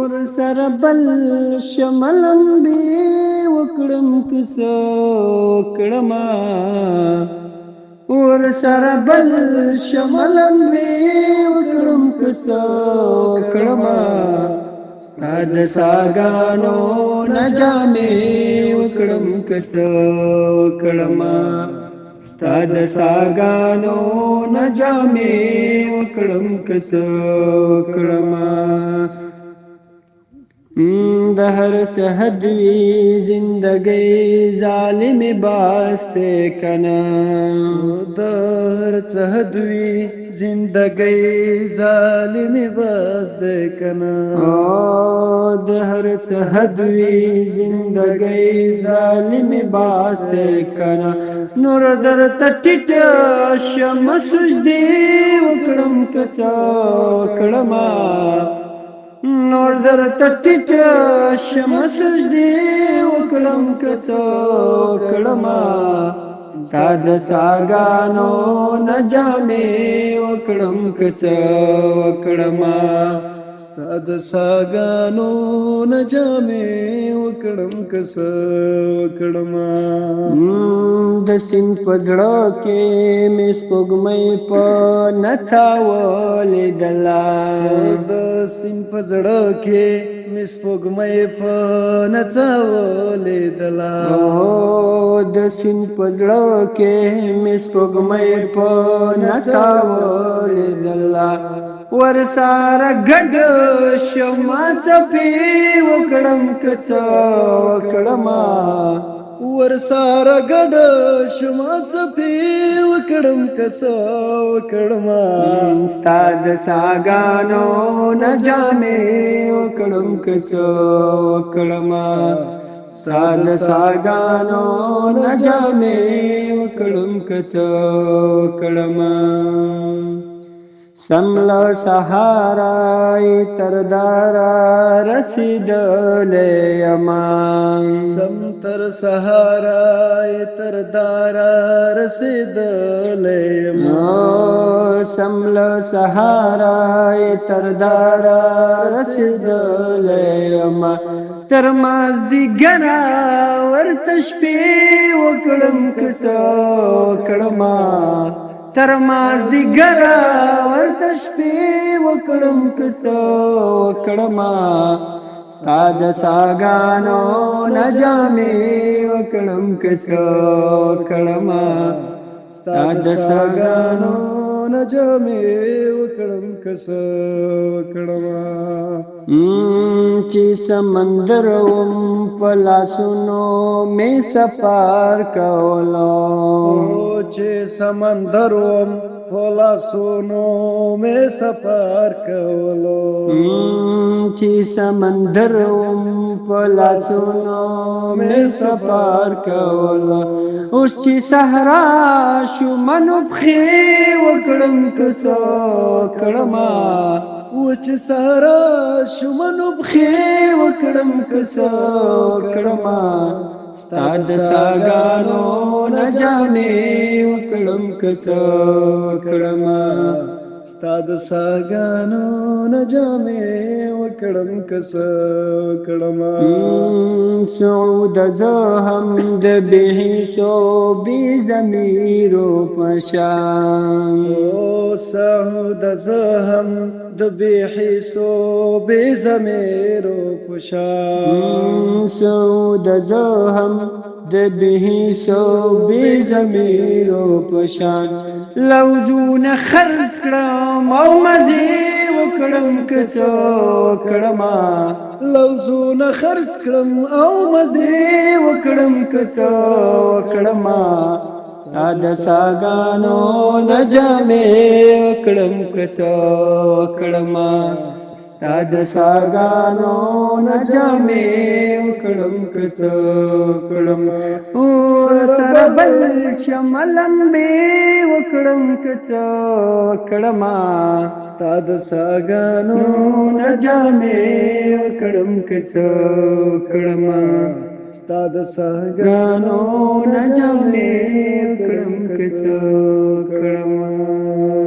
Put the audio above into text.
سره بل شملم بی وکړم کیسه کړما ور سره بل شملم بی وکړم کیسه کړما ستا د ساګانو نه جامې وکړم کیسه کړما ستا د ساګانو نه جامې وکړم کیسه کړما د هر څه حد وي زندګۍ ظالم باسته کنا د هر څه حد وي زندګۍ ظالم باسته کنا د هر څه حد وي زندګۍ ظالم باسته کنا نور درته ټیټ شم سجدي وکړم کڅا کړما نور درته ټیټ شم سجدي وکړم کڅا کړما ستا د ساګانو نه جامې وکړم کڅا کړما ستا د ساګانو نه جامې وکړم کڅا کړما د سیند په زړه کې مې سپوږمۍ په نڅاولې دلا د سیند په زړه کې مې سپوږمۍ په نڅاولې دلا د سیند په زړه کې مې سپوږمۍ په نڅاولې دلا ور ساره ګډ شمع څپې وکړم کڅا کړما ور ساره ګډ شمع څپې وکړم کڅا کړما ستا د ساګانو نه جامې وکړم کڅا کړما ستا د ساګانو نه جامې وکړم کڅا کړما سملا سهارای تر دارا رسیدلې یما سم تر سهارای تر دارا رسیدلې یما سملا سهارای تر دارا رسیدلې یما تر مازدیګرا ورته شپې وکړم کڅا کړما تر مازدیګرا ورته شپې وکړم کڅا کړما ستا د ساګانو نه جامې وکړم کڅا کړما ستا د ساګانو نه جامې وکړم کڅا کړما چې سمندر وم په لاسونو مې سفر کولو چې سمندر وم په لاسونو مې سفر کولو چې سمندر وم په لاسونو مې سفر کولو اوس چې صحرا شو منو پښې وکړم کڅا کړما اوس چې صحرا شو منو پښې وکړم کڅا کړما ستا د ساګانو نه جامې وکړم کڅا کړما ستا د ساګانو نه جامې وکړم کڅا کړما سعود زه هم د بهشو بې ضمیرو په شان سعود زه هم د بې حسو بې ضمیرو په شان سعود زه هم د بهشو بې ضمیرو په شان لوزونه خرڅ کړم او مزې وکړم کڅا کړما لوزونه خرڅ کړم او مزې وکړم کڅا کړما ستا د ساګانو نه جامې وکړم کڅا کړما ستا د ساګانو نه جامې وکړم کڅا کړما سره بل شملم بی وکړم کڅا کړما ستا د ساګانو نه جامې وکړم کڅا کړما ستا د ساګانو نه جامې وکړم کڅا کړما